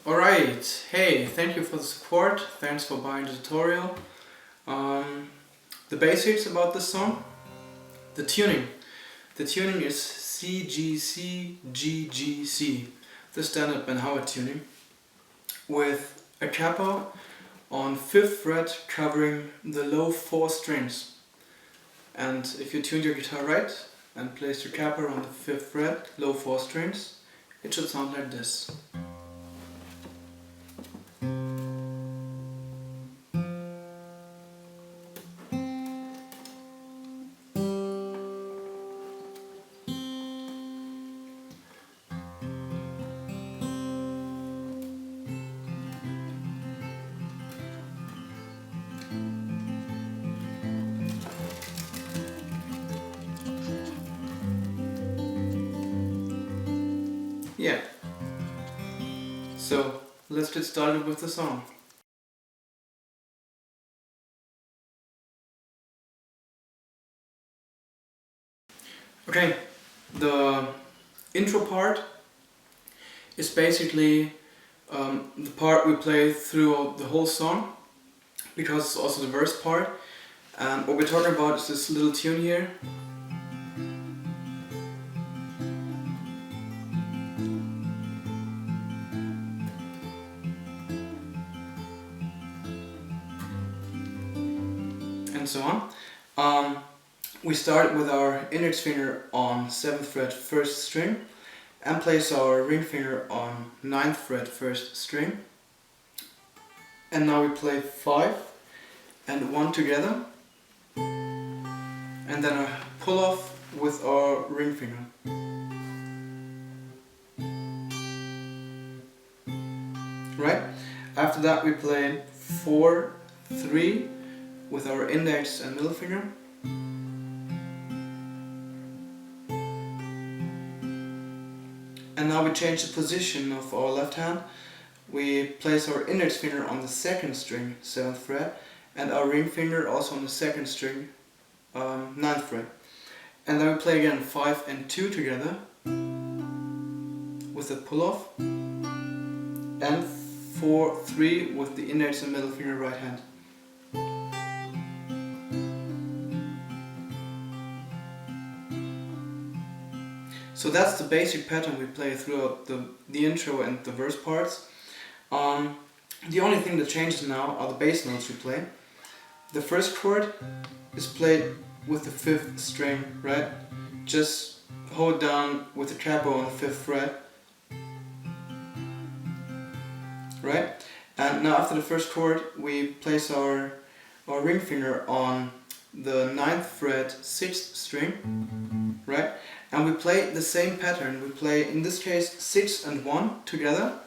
Alright, hey, thank you for the support, thanks for buying the tutorial. The basics about this song, the tuning. The tuning is C, G, C, G, G, C, the standard Ben Howard tuning, with a capo on 5th fret covering the low 4 strings. And if you tune your guitar right and place your capo on the 5th fret, low 4 strings, it should sound like this. Yeah. So let's get started with the song. Okay, the intro part is basically the part we play throughout the whole song, because it's also the verse part. And what we're talking about is this little tune here. And so on. We start with our index finger on 7th fret 1st string and place our ring finger on 9th fret 1st string. And now we play 5 and 1 together, and then a pull off with our ring finger. Right? After that we play 4, 3 with our index and middle finger. And now we change the position of our left hand. We place our index finger on the 2nd string, 7th fret, and our ring finger also on the 2nd string, 9th fret. And then we play again 5 and 2 together with a pull off, and 4, 3 with the index and middle finger right hand. So that's the basic pattern we play throughout the intro and the verse parts. The only thing that changes now are the bass notes we play. The first chord is played with the 5th string, right? Just hold down with the capo on the 5th fret. Right? And now after the first chord we place our ring finger on the 9th fret 6th string, right? And we play the same pattern. We play, in this case, 6 and 1 together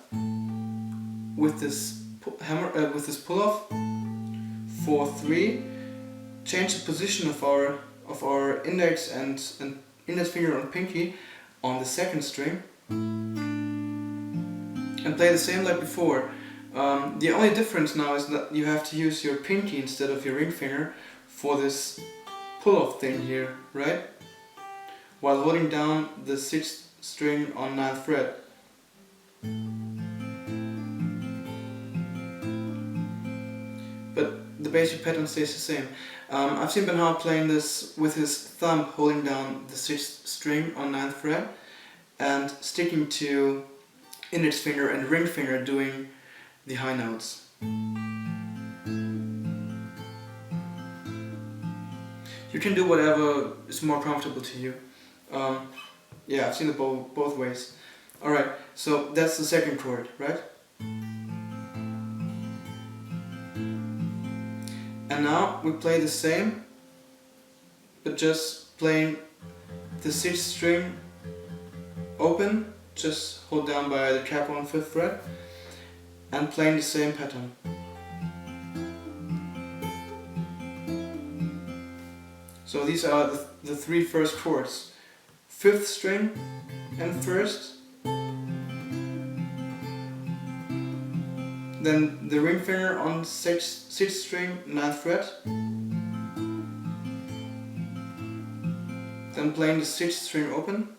with this with this pull off. 4, 3. Change the position of our index and index finger on pinky on the 2nd string, and play the same like before. The only difference now is that you have to use your pinky instead of your ring finger for this pull off thing here, right? While holding down the 6th string on 9th fret. But the basic pattern stays the same. I've seen Ben Howard playing this with his thumb holding down the 6th string on 9th fret and sticking to index finger and ring finger doing the high notes. You can do whatever is more comfortable to you. Yeah, I've seen it both ways. Alright, so that's the 2nd chord, right? And now we play the same, but just playing the 6th string open, just hold down by the capo on 5th fret, and playing the same pattern. So these are the 3 first chords. 5th string and 1st, then the ring finger on 6th string, 9th fret, then playing the 6th string open,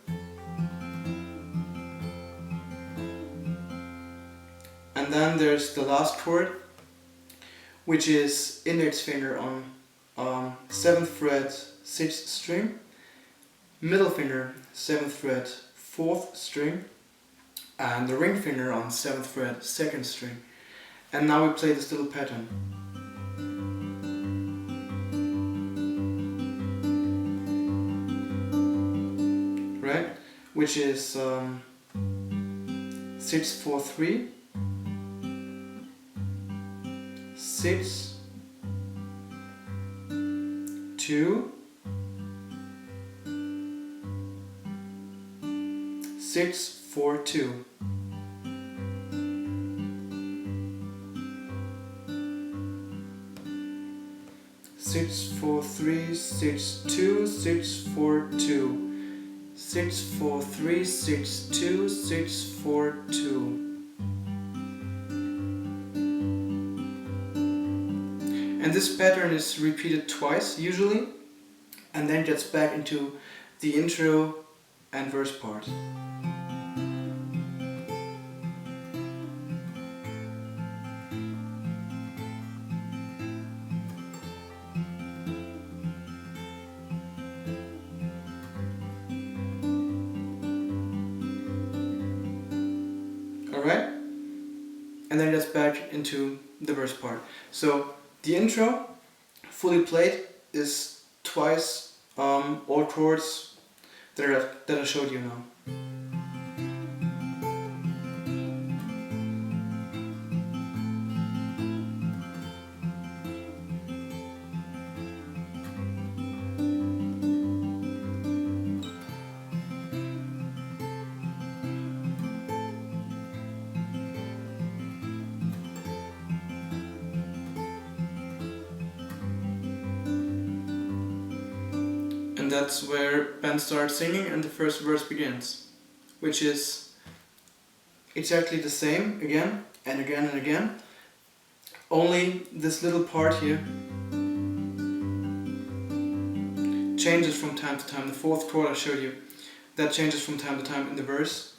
And then there's the last chord, which is index finger on 7th fret 6th string, middle finger 7th fret 4th string, and the ring finger on 7th fret 2nd string. And now we play this little pattern. Right? Which is 6 4 3, 6 2, 6 4 2. Six, 4, 3, 6, 2, 6, 4, 2. 6, 4, 3, 6, 2, 6, 4, 2. And this pattern is repeated twice usually, and then gets back into the intro and verse part. Alright? And then gets back into the verse part. So the intro, fully played, is twice all chords that I showed you now. And that's where Ben starts singing and the first verse begins, which is exactly the same again and again and again, only this little part here changes from time to time. The fourth chord I showed you, that changes from time to time in the verse.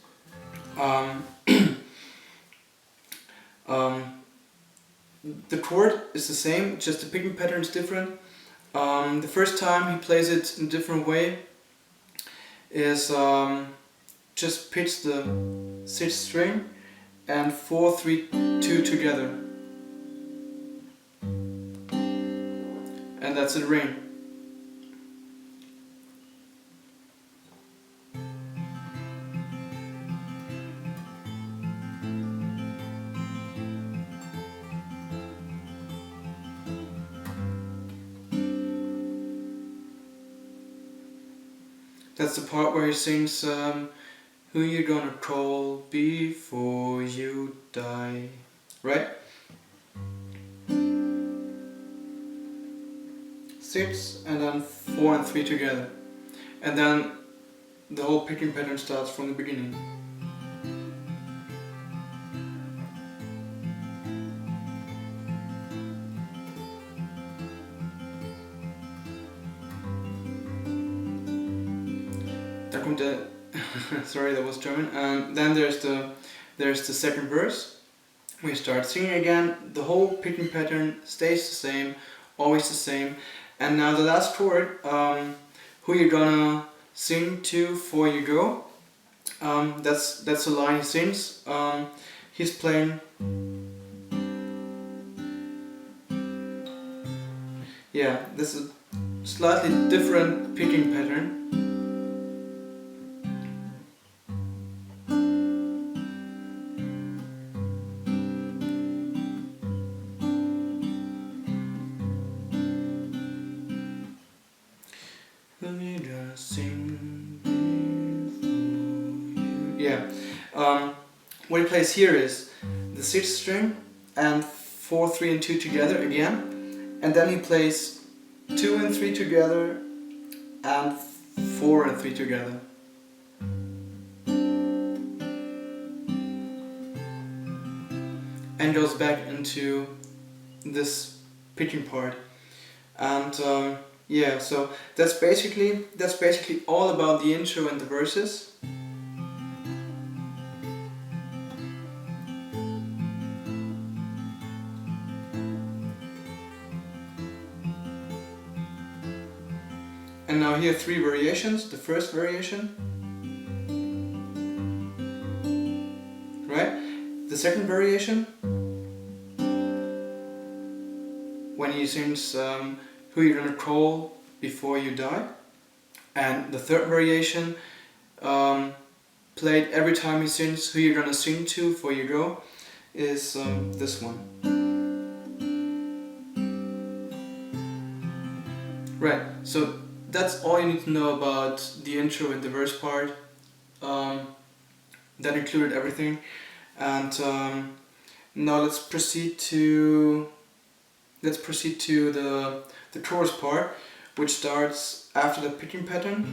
The chord is the same, just the picking pattern is different. The first time he plays it in a different way is just pitch the 6th string and 4, 3, 2 together, and that's a ring. That's the part where he sings, who you gonna call before you die, right? 6 and then 4 and 3 together. And then the whole picking pattern starts from the beginning. Da kommt der, sorry, that was German. Then there's the second verse. We start singing again. The whole picking pattern stays the same, always the same. And now the last chord, who you gonna sing to before you go. That's the line he sings. He's playing. Yeah, this is a slightly different picking pattern. Yeah, what he plays here is the 6th string and 4, 3 and 2 together again, and then he plays 2 and 3 together and 4 and 3 together. And goes back into this picking part. And yeah, so that's basically all about the intro and the verses. you 3 variations. The first variation, right? The second variation, when he sings who you're gonna call before you die. And the third variation, played every time he sings who you're gonna sing to before you go, is this one. Right, so that's all you need to know about the intro and the verse part. That included everything. And now let's proceed to the chorus part, which starts after the picking pattern.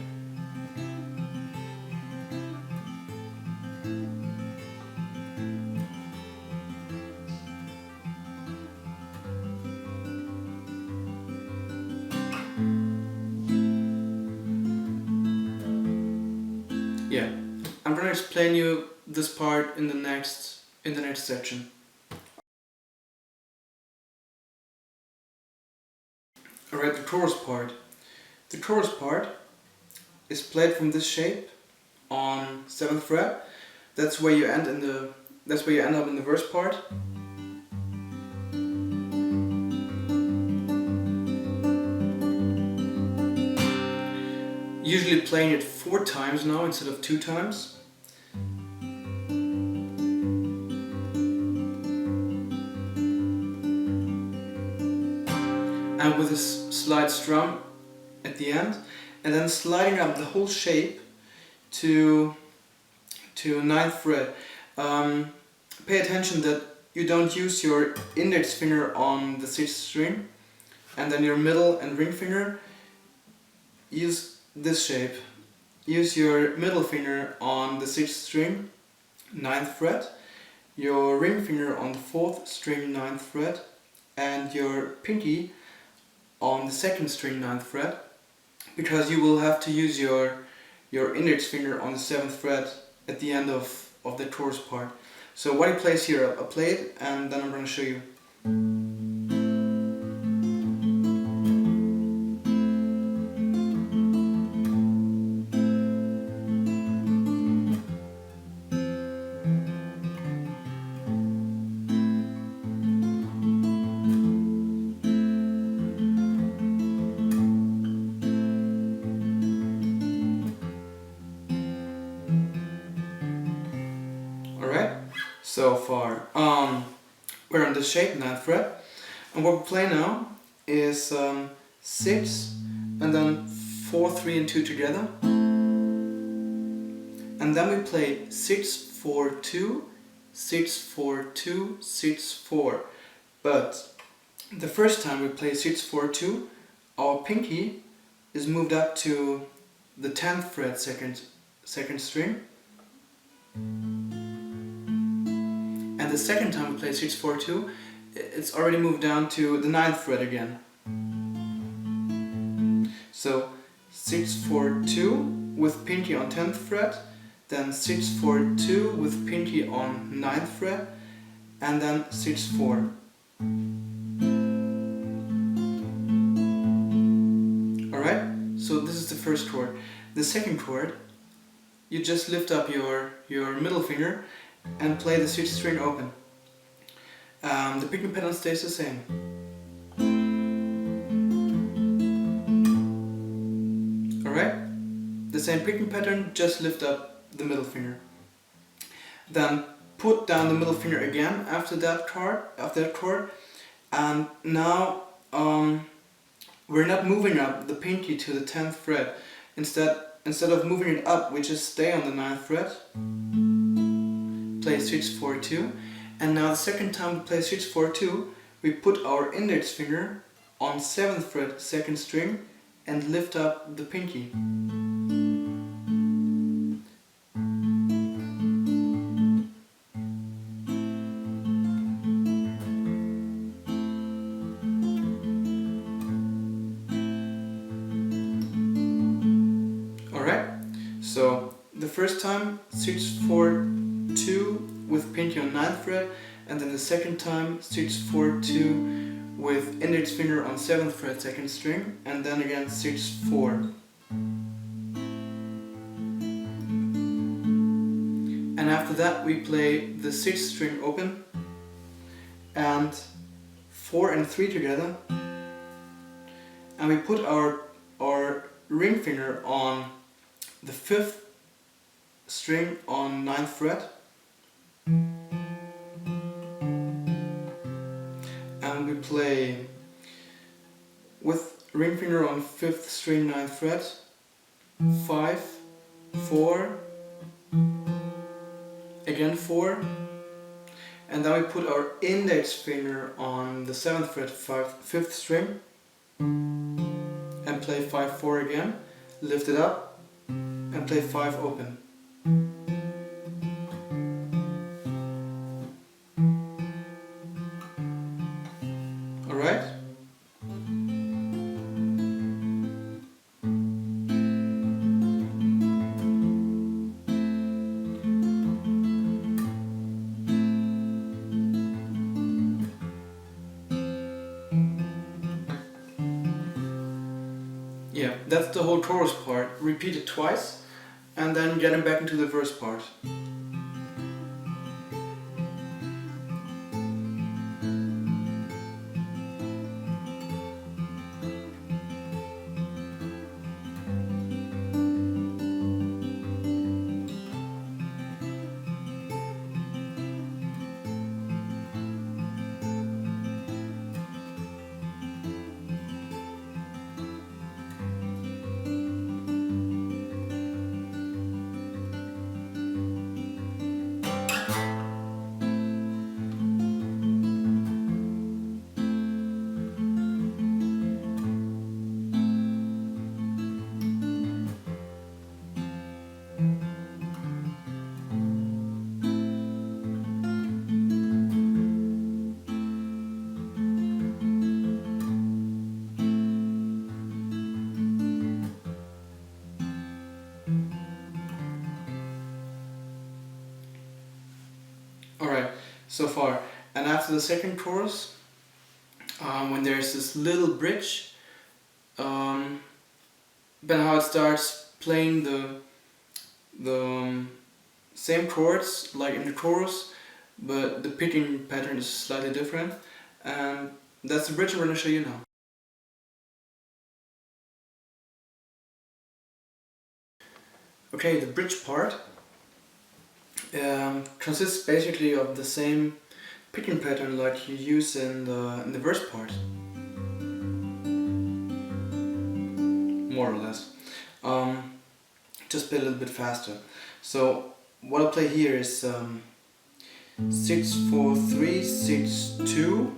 Yeah, I'm gonna explain you this part in the next section. Alright, the chorus part. The chorus part is played from this shape on 7th fret. That's where you end up in the verse part. Usually playing it 4 times now instead of 2 times. And with a slide strum at the end, and then sliding up the whole shape to 9th fret. Pay attention that you don't use your index finger on the 6th string, and then your middle and ring finger. Use this shape. Use your middle finger on the 6th string, 9th fret, your ring finger on the 4th string, 9th fret, and your pinky on the 2nd string, 9th fret, because you will have to use your index finger on the 7th fret at the end of the chorus part. So what he plays here, I'll play it and then I'm going to show you. So far, we're on the shape, 9th fret, and what we play now is 6 and then 4, 3 and 2 together, and then we play 6, 4, 2, 6, 4, 2, 6, 4. But the first time we play 6, 4, 2, our pinky is moved up to the 10th fret, second string. And the second time we play 6, 4, 2, it's already moved down to the 9th fret again. So 6, 4, 2 with pinky on 10th fret, then 6, 4, 2 with pinky on 9th fret, and then 6, 4. Alright, so this is the first chord. The second chord, you just lift up your middle finger and play the 6th string open. The picking pattern stays the same. Alright? The same picking pattern, just lift up the middle finger. Then put down the middle finger again after that chord, and now we're not moving up the pinky to the 10th fret. Instead of moving it up, we just stay on the 9th fret. Play 6, 4, 2, and now the second time we play 6, 4, 2, we put our index finger on 7th fret, 2nd string, and lift up the pinky. Alright, so the first time 6, 4, 2 with pinky on 9th fret, and then the second time 6, 4, 2 with index finger on 7th fret, 2nd string, and then again 6, 4. and after that we play the 6th string open and 4 and 3 together, and we put our ring finger on the 5th string on 9th fret, and we play with ring finger on 5th string 9th fret 5, 4, again 4, and then we put our index finger on the 7th fret 5th string and play 5, 4 again, lift it up and play 5 open. Alright? Yeah, that's the whole chorus part. Repeat it twice and then getting back into the verse part. Alright, so far. And after the second chorus, when there's this little bridge, then how it starts playing the same chords like in the chorus, but the picking pattern is slightly different, and that's the bridge I'm going to show you now. Okay, the bridge part consists basically of the same picking pattern like you use in the verse part, more or less. Just play a little bit faster. So what I'll play here is 6, 4, 3, 6, 2,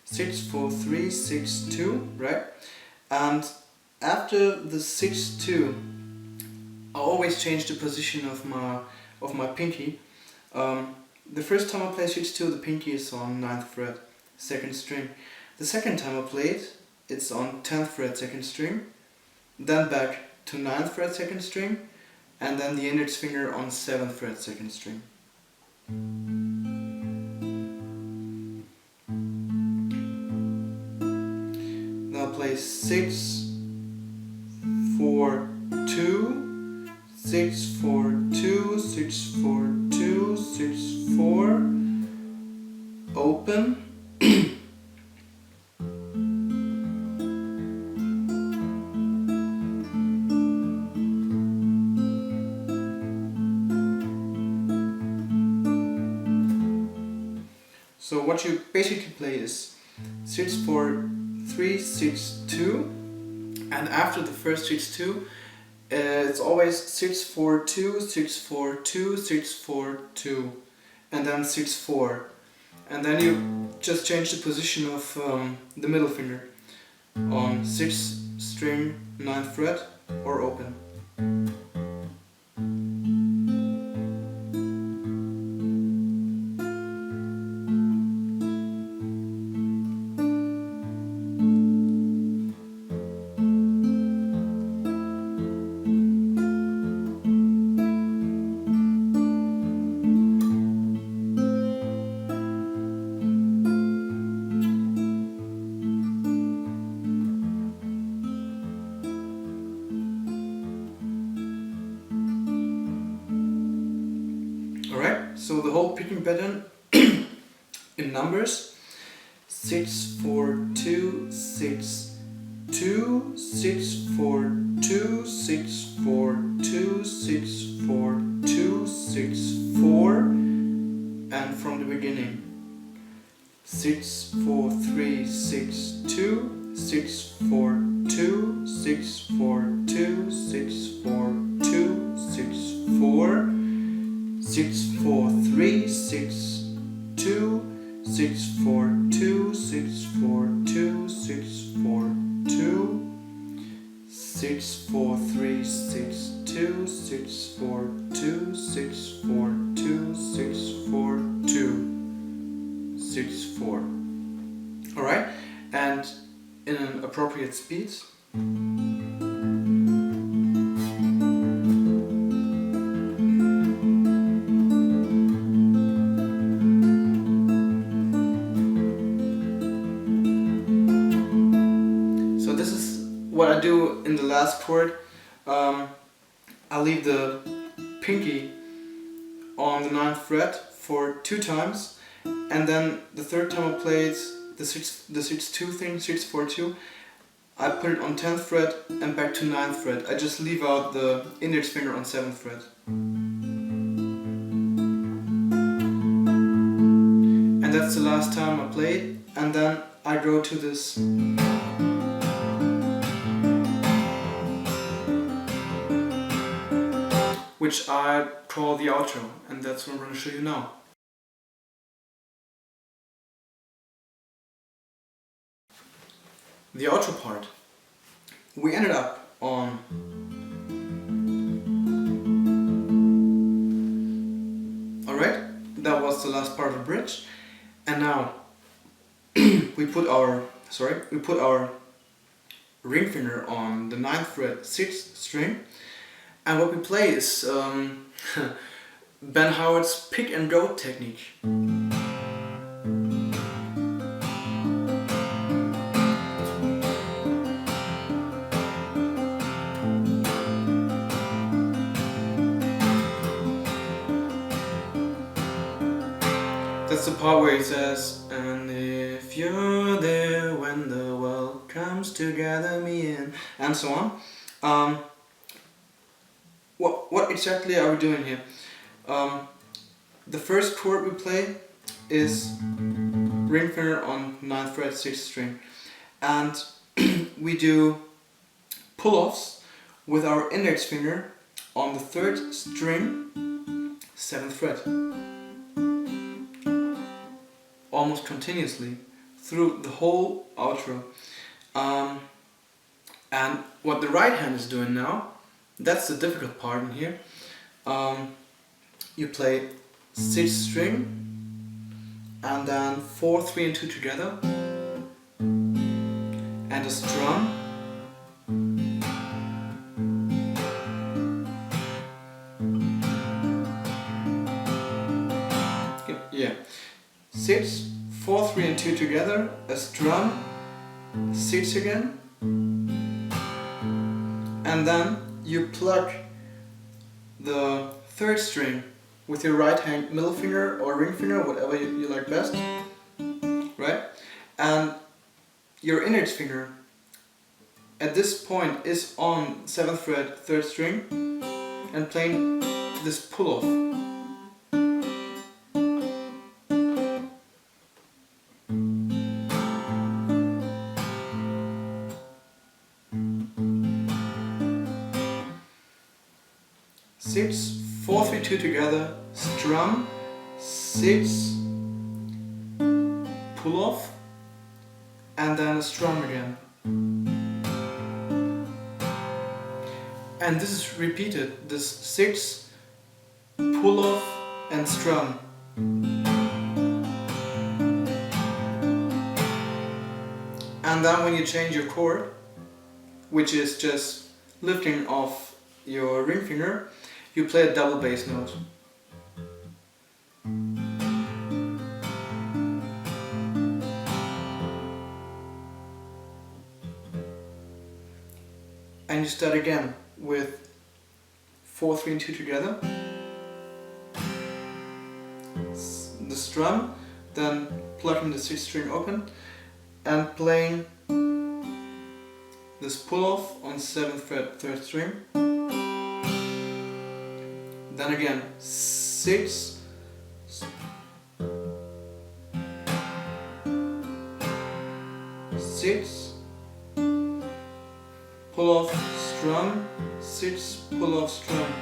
6, 4, 3, 6, 2, right? And after the 6, 2, I always change the position of my pinky. The first time I play 6, 2, the pinky is on 9th fret, 2nd string. The second time I play it, it's on 10th fret, 2nd string. Then back to 9th fret, 2nd string, and then the index finger on 7th fret, 2nd string. Now play 6, 4, 2, 6, 4, 2, 6, 4, 2, 6, 4, open. So what you basically play is 6, 4, 3, 6, 2, and after the first 6, 2, it's always 6, 4, 2, 6, 4, 2, 6, 4, 2, and then 6, 4. And then you just change the position of the middle finger on 6th string, 9th fret, or open. So the whole picking pattern in numbers: 6 4 2 6 2 6 4 2 6 4 2 6 4 2 6 4, and from the beginning: 6 4 3 6 2 6 4 2 6 4 2 6 4 2 6 4 6 4 3 6 2 6 4 2 6 4 2 6 4 2 6 4 3 6 2 6 4 2 6 4 2 6 4 2 6 4. All right, and in an appropriate speed. So this is what I do in the last chord. I leave the pinky on the 9th fret for 2 times, and then the third time I play it, the 6-2 thing, 6-4-2, I put it on 10th fret and back to 9th fret. I just leave out the index finger on 7th fret. And that's the last time I play it, and then I go to this. Which I call the outro, and that's what I'm going to show you now. The outro part. We ended up on alright, that was the last part of the bridge, and now we put our ring finger on the 9th fret 6th string, and what we play is Ben Howard's pick and go technique. That's the part where he says, and if you're there when the world comes to gather me in, and so on. What exactly are we doing here? The first chord we play is ring finger on 9th fret 6th string, and we do pull-offs with our index finger on the 3rd string 7th fret, almost continuously through the whole outro. And what the right hand is doing now, that's the difficult part in here. You play 6th string and then 4, 3 and 2 together, and a strum, yeah, 6, 4, 3 and 2 together, a strum, 6 again, and then you pluck the 3rd string with your right hand middle finger or ring finger, whatever you like best, right? And your index finger at this point is on 7th fret 3rd string and playing this pull-off. Six, 4, 3, 2 together, strum, 6, pull off, and then a strum again. And this is repeated, this 6, pull off and strum. And then when you change your chord, which is just lifting off your ring finger, you play a double bass note. And you start again with 4, 3 and 2 together, strum, then plucking the 6th string open and playing this pull off on 7th fret 3rd string. Then again 6, 6, pull off strum, 6, pull off strum.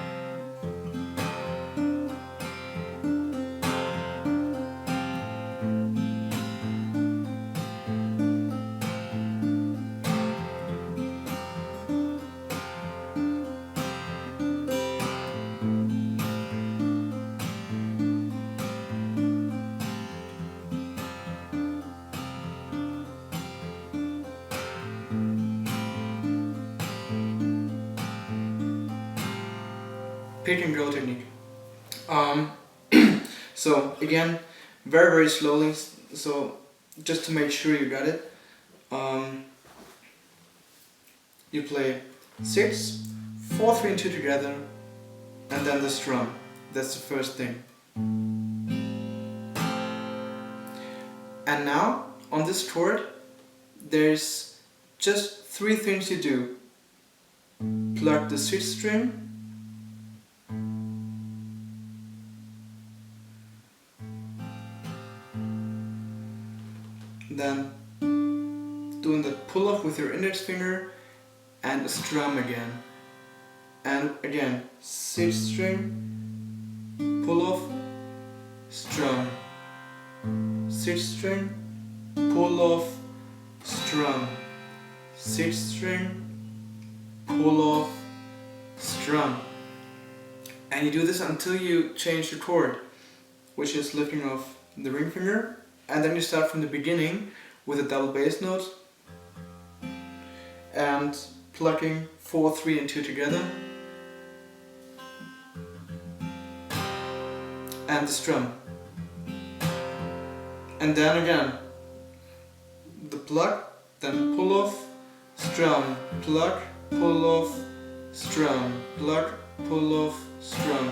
Pick and go technique. So again, very slowly, so just to make sure you got it, you play 6, 4, 3 and 2 together, and then the strum. That's the first thing. And now on this chord there's just 3 things you do. Pluck the 6th string, then doing the pull off with your index finger and a strum again, and again 6th string, pull off, strum, 6th string, pull off, strum, 6th string, pull off, strum. And you do this until you change the chord, which is lifting off the ring finger. And then you start from the beginning with a double bass note and plucking 4, 3 and 2 together and the strum. And then again the pluck, then pull off, strum, pluck, pull off, strum, pluck, pull off, strum.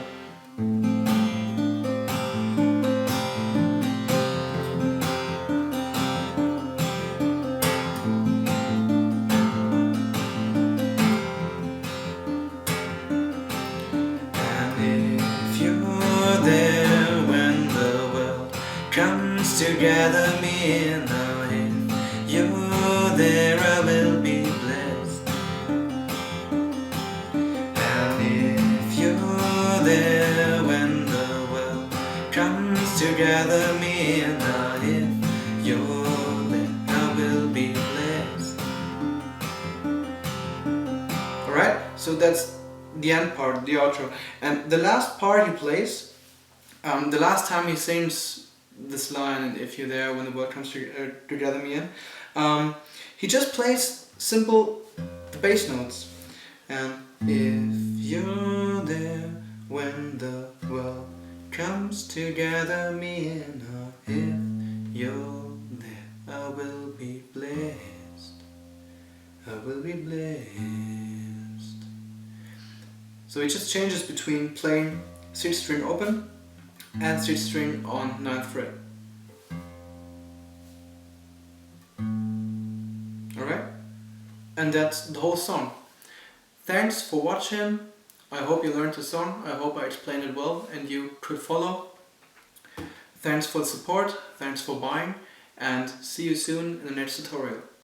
Comes together me in the wind. You're there, I will be blessed. And if you're there when the world comes together me in the wind, you're there, I will be blessed. Alright, so that's the end part, the outro. And the last part he plays, the last time he sings this line, and if you're there when the world comes together me in, he just plays simple bass notes. And if you're there when the world comes together me in, if you're there, I will be blessed, I will be blessed. So it just changes between playing 6th string open and 6th string on 9th fret. Alright? And that's the whole song. Thanks for watching. I hope you learned the song. I hope I explained it well and you could follow. Thanks for the support, thanks for buying, and see you soon in the next tutorial.